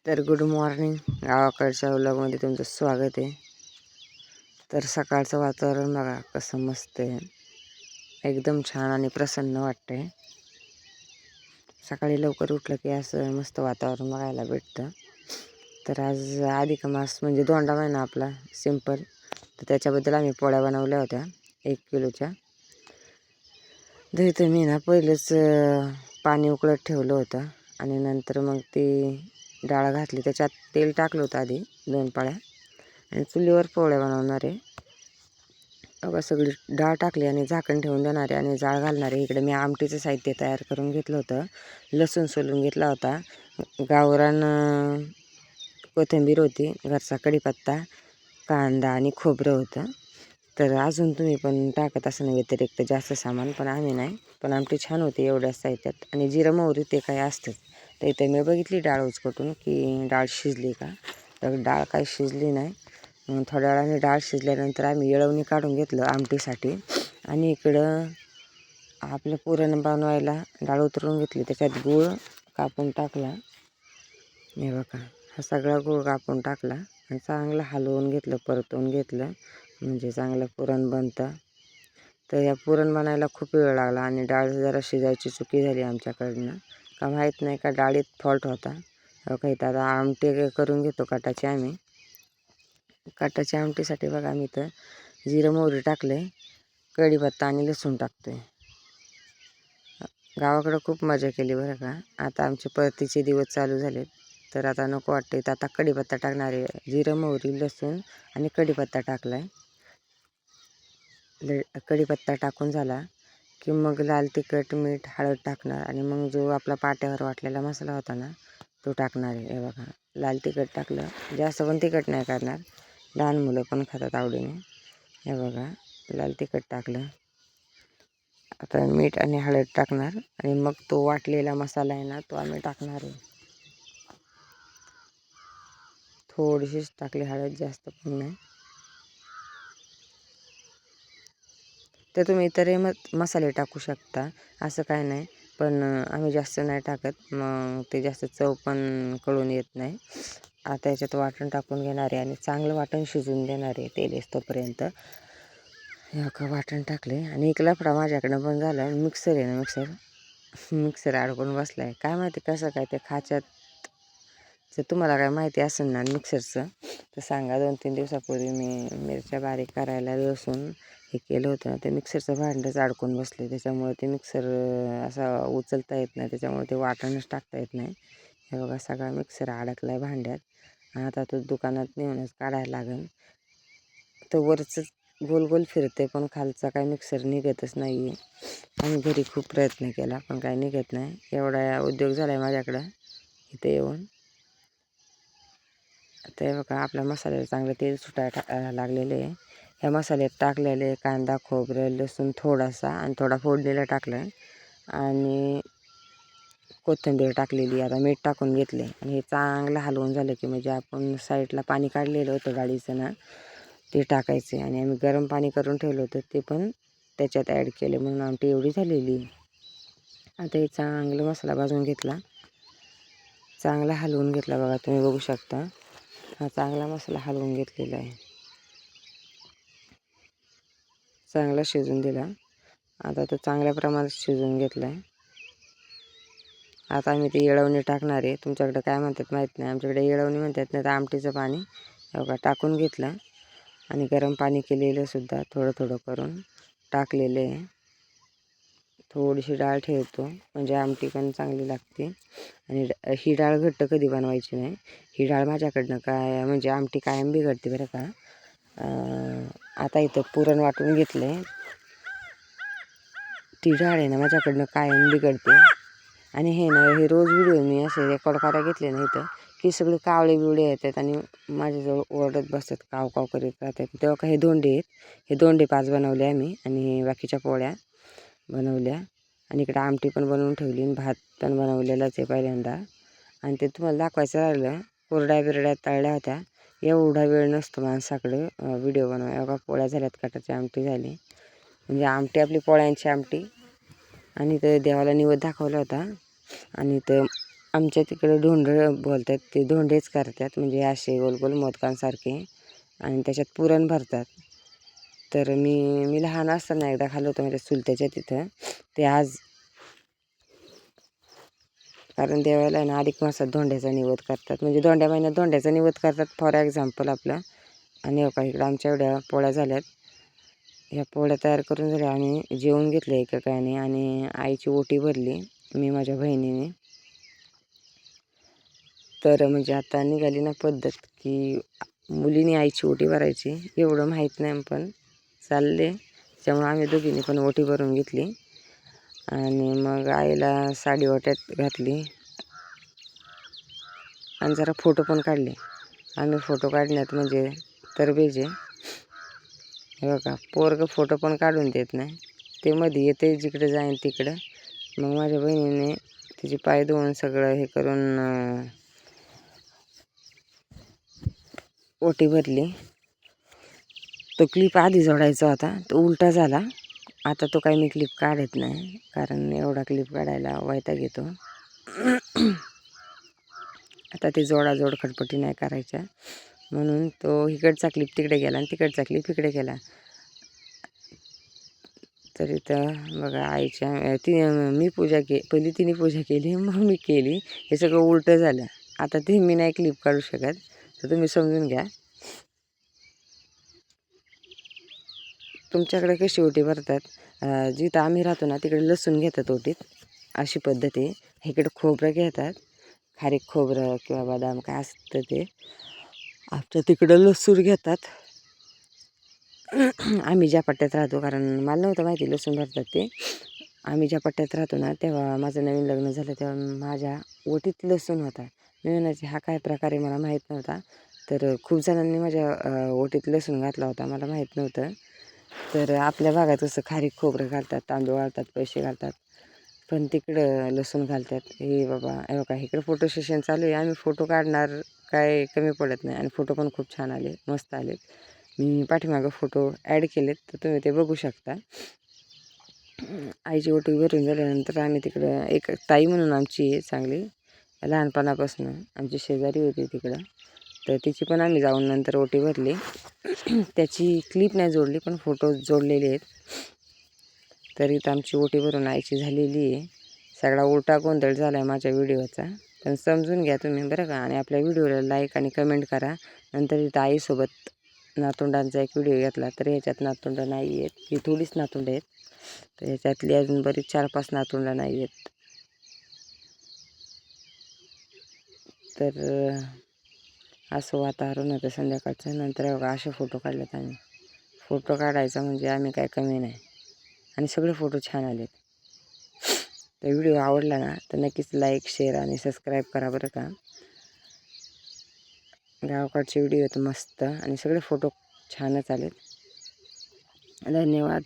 तर good morning, गावाकडच्या व्लॉगमध्ये तुमचं स्वागत आहे. तर सकाळचं वातावरण बघा कसं मस्त आहे, एकदम छान आणि प्रसन्न वाटतंय. सकाळी लवकर उठलं की असं मस्त वातावरण बघायला भेटतं. तर आज अधिक मास म्हणजे दोंडा महिना आपला सिंपल, तर त्याच्याबद्दल आम्ही पोळ्या बनवल्या होत्या 1 किलोच्या. तर इथं मी ना पहिलंच पाणी उकळत ठेवलं होतं आणि नंतर मग ती डाळ घातली, त्याच्यात तेल टाकलं होतं आधी 2 पाळ्या आणि चुलीवर पोळ्या बनवणार आहे. बघा सगळी डाळ टाकली आणि झाकण ठेवून देणार आहे आणि जाळ घालणार आहे. इकडे मी आमटीचं साहित्य तयार करून घेतलं होतं. लसूण सोलून घेतला होता, गावरान कोथिंबीर होती, घरचा कढीपत्ता, कांदा आणि खोबरं होतं. तर अजून तुम्ही पण टाकत असं व्यतिरिक्त जास्त सामान, पण आम्ही नाही. पण आमटी छान होती एवढ्याच साहित्यात. आणि जिरं मोहरी ते काय असतंच. तर इथे मी बघितली डाळ उचकटून की डाळ शिजली का, तर डाळ काही शिजली नाही. मग थोड्या वेळाने डाळ शिजल्यानंतर आम्ही येळवणी काढून घेतलं आमटीसाठी. आणि इकडं आपलं पुरण बनवायला डाळ उतरवून घेतली, त्याच्यात गूळ कापून टाकला. हे बघा, हा सगळा गूळ कापून टाकला आणि चांगलं हलवून घेतलं, परतवून घेतलं, म्हणजे चांगलं पुरण बनतं. तर या पुरण बनायला खूप वेळ लागला आणि डाळ जरा शिजायची चुकी झाली आमच्याकडनं, का माहीत नाही का डाळीत फॉल्ट होता. काही तर आता आमटी करून घेतो कटाची आम्ही. कटाची आमटीसाठी बघा आम्ही तर जिरं मोहरी टाकले, कढीपत्ता आणि लसूण टाकतोय. गावाकडं खूप मजा केली बरं का. आता आमचे परतीचे दिवस चालू झालेत, तर आता नको वाटते. तर आता कढीपत्ता टाकणार आहे. जिरं मोहरी लसूण आणि कढीपत्ता टाकला आहे. कढीपत्ता टाकून झाला की मग लाल तिखट मीठ हळद टाकणार आणि मग जो आपला पाट्यावर वाटलेला मसाला होता ना तो टाकणार आहे. हे बघा, लाल तिखट टाकलं, जास्त पण तिखट नाही करणार, लहान मुलं पण खातात आवडीने. हे बघा, लाल तिखट टाकलं. आता मीठ आणि हळद टाकणार आणि मग तो वाटलेला मसाला आहे ना तो आम्ही टाकणार आहे. थोडीशीच टाकली हळद, जास्त पण नाही. तर तुम्ही इतरही मसाले टाकू शकता, असं काय नाही. पण आम्ही जास्त नाही टाकत, मग ते जास्त चव पण कळून येत नाही. आता याच्यात वाटण टाकून घेणार आहे आणि चांगलं वाटण शिजून देणार आहे तेल येतोपर्यंत. हे का वाटण टाकले आणि एक लफडा माझ्याकडनं पण झाला. मिक्सर आहे ना, मिक्सर अडकून बसला आहे. काय माहिती कसं काय ते खाच्यात. जर तुम्हाला काय माहिती असेल ना मिक्सरचं तर सांगा. 2-3 दिवसापूर्वी मी मिरच्या बारीक करायला लसूण हे केलं होतं ना, ते मिक्सरचं भांडंच अडकून बसले. त्याच्यामुळे ते मिक्सर असा उचलता येत नाही, त्याच्यामुळे ते वाटणच टाकता येत नाही. हे बघा, सगळा मिक्सर अडकला आहे भांड्यात. आता तो दुकानात नेऊनच काढायला लागेल. तर वरचंच गोल गोल फिरते, पण खालचा काय मिक्सर निघतच नाही आहे. आम्ही घरी खूप प्रयत्न केला पण काय निघत नाही. एवढा उद्योग झाला आहे माझ्याकडं इथे येऊन. आता हे बघा, आपल्या मसाल्याला चांगलं तेल सुटायला लागलेले आहे. ह्या मसाल्यात टाकलेले कांदा खोबरं लसूण थोडासा आणि थोडा फोडणीला टाकलं आहे आणि कोथिंबीर टाकलेली. आता मीठ टाकून घेतले आणि हे चांगलं हलवून झालं की म्हणजे आपण साईडला पाणी काढलेलं होतं डाळीचं ना ते टाकायचे आणि आम्ही गरम पाणी करून ठेवलं होतं ते पण त्याच्यात ॲड केले, म्हणून आमटी एवढी झालेली. आता हे चांगलं मसाला भाजून घेतला, चांगला हलवून घेतला. बघा तुम्ही बघू शकता, हा चांगला मसाला हलवून घेतलेला आहे, चांगला शिजून दिला. आता तो चांगल्या प्रमाणात शिजून घेतला आहे. आता आम्ही ते येळवणी टाकणार आहे. तुमच्याकडे काय म्हणतात माहीत नाही, आमच्याकडे येळवणी म्हणतात. नाही तर आमटीचं पाणी बघा टाकून घेतलं आणि गरम पाणी केलेलं सुद्धा थोडं थोडं करून टाकलेलं आहे. थोडीशी डाळ ठेवतो म्हणजे आमटी पण चांगली लागते. आणि ही डाळ घट्ट कधी बनवायची नाही. ही डाळ माझ्याकडनं काय म्हणजे आमटी कायम बिघडते बरं का. आता इथं पुरण वाटून घेतलं, ती डाळ आहे ना माझ्याकडनं कायम बिघडते. आणि हे ना हे रोज व्हिडिओ मी असे रेकॉर्ड करायला घेतले नाही तर की सगळे कावळे बिवळे येतात आणि माझ्याजवळ ओरडत बसतात, काव काव करीत राहतात. तेव्हा का हे दोंडे आहेत, हे दोंडे 5 बनवले आम्ही आणि बाकीच्या पोळ्या बनवल्या आणि इकडे आमटी पण बनवून ठेवली आणि भात पण बनवलेलाच आहे पहिल्यांदा. आणि ते तुम्हाला दाखवायचं राहिलं, कोरड्या बिरड्या तळल्या होत्या. एवढा वेळ नसतो माणसाकडं व्हिडिओ बनवाय. एवढा पोळ्या झाल्यात, कटाची आमटी झाली, म्हणजे आमटी आपली पोळ्यांची आमटी. आणि तर देवाला निवेद दाखवला होता आणि तर आमच्या तिकडे धोंड बोलतात, ते धोंडेच करतात, म्हणजे असे गोल गोल मोदकांसारखे, आणि त्याच्यात पुरण भरतात. तर मी लहान असताना एकदा खाल्लं होतं माझ्या चुलत्याच्या तिथं. ते आज, कारण देवाला ना अधिक मासात धोंड्याचा निवद करतात, म्हणजे धोंड्या महिन्यात धोंड्याचा निवद करतात फॉर एक्झाम्पल आपलं. आणि का इकडं आमच्या एवढ्या पोळ्या झाल्यात, ह्या पोळ्या तयार करून झाल्या, आम्ही जेवून घेतलं एकेकाने आणि आईची ओटी भरली मी माझ्या बहिणीने. तर म्हणजे आता निघाली ना पद्धत की मुलीने आईची ओटी भरायची, एवढं माहीत नाही पण चालले. त्यामुळे आम्ही दोघींनी पण ओटी भरून घेतली आणि मग आईला साडी ओट्यात घातली आणि जरा फोटो पण काढले. आम्ही फोटो काढण्यात म्हणजे तरबेज आहे. हे बघा, पोरगं फोटो पण काढून देत नाही, ते मध्ये येते जिकडे जाईन तिकडं. मग माझ्या बहिणीने तिचे पाय धुवून सगळं हे करून ओटी भरली. तो क्लिप आधी जोडायचा होता, तो उलटा झाला. आता तो काही मी क्लिप काढत नाही, कारण एवढा क्लिप काढायला वैताग येतो. आता ते जोडाजोड खटपटी नाही करायच्या, म्हणून तो इकडचा क्लिप तिकडे गेला आणि तिकडचा क्लिप इकडे गेला. तर इथं बघा आईच्या मी पूजा पहिली तिने पूजा केली, मग मी केली. हे सगळं उलटं झालं. आता ते मी नाही क्लिप काढू शकत, तर तुम्ही समजून घ्या. तुमच्याकडे कशी ओटी भरतात? जिथं आम्ही राहतो ना तिकडे लसूण घेतात ओटीत, अशी पद्धत आहे. इकडे खोबरं घेतात, खारीक खोबरं किंवा बदाम काय असतं ते. आमच्या तिकडं लसूण घेतात. आम्ही ज्या पट्ट्यात राहतो, कारण मला नव्हतं माहिती लसूण भरतात ते. आम्ही ज्या पट्ट्यात राहतो ना, तेव्हा माझं नवीन लग्न झालं तेव्हा माझ्या ओटीत लसूण होता. मी म्हणायचे हा काय प्रकारे, मला माहीत नव्हता. तर खूप जणांनी माझ्या ओटीत लसूण घातला होता, मला माहीत नव्हतं. तर आपल्या भागात कसं खारीक खोबरं घालतात, तांदूळ घालतात, पैसे घालतात, पण तिकडं लसूण घालतात. हे बाबा, हे बघा इकडं फोटो सेशन चालू आहे. आम्ही फोटो काढणार काय कमी पडत नाही, आणि फोटो पण खूप छान आले, मस्त आलेत. मी पाठीमागं फोटो ॲड केलेत, तर तुम्ही ते बघू शकता. आईची ओटी भरून झाल्यानंतर आम्ही तिकडं एक ताई म्हणून आमची चांगली लहानपणापासून आमची शेजारी होती तिकडं, तर तिची पण आम्ही जाऊन नंतर ओटी भरली. त्याची क्लिप नाही जोडली, पण फोटो जोडलेले आहेत. तर इथं आमची ओटी भरून आईची झालेली आहे. सगळा उलटा गोंधळ झाला आहे माझ्या व्हिडिओचा, पण समजून घ्या तुम्ही बरं का. आणि आपल्या व्हिडिओला लाईक आणि कमेंट करा. नंतर इथं आईसोबत नातुंडांचा एक व्हिडिओ घेतला, तर ह्याच्यात नातुंड नाही आहेत, ही थोडीच नातुंड आहेत. तर ह्याच्यातली अजून बरीच 4-5 नातुंड नाही आहेत. तर असं वातावरण होतं संध्याकाळचं. नंतर बघा असे फोटो काढलेत आम्ही. फोटो काढायचा म्हणजे आम्ही काय कमी नाही, आणि सगळे फोटो छान आलेत. तर व्हिडिओ आवडला ना तर नक्कीच लाईक, शेअर आणि सबस्क्राईब करा बरं का. गावाकडचे व्हिडिओ आहेत मस्त, आणि सगळे फोटो छानच आलेत. धन्यवाद.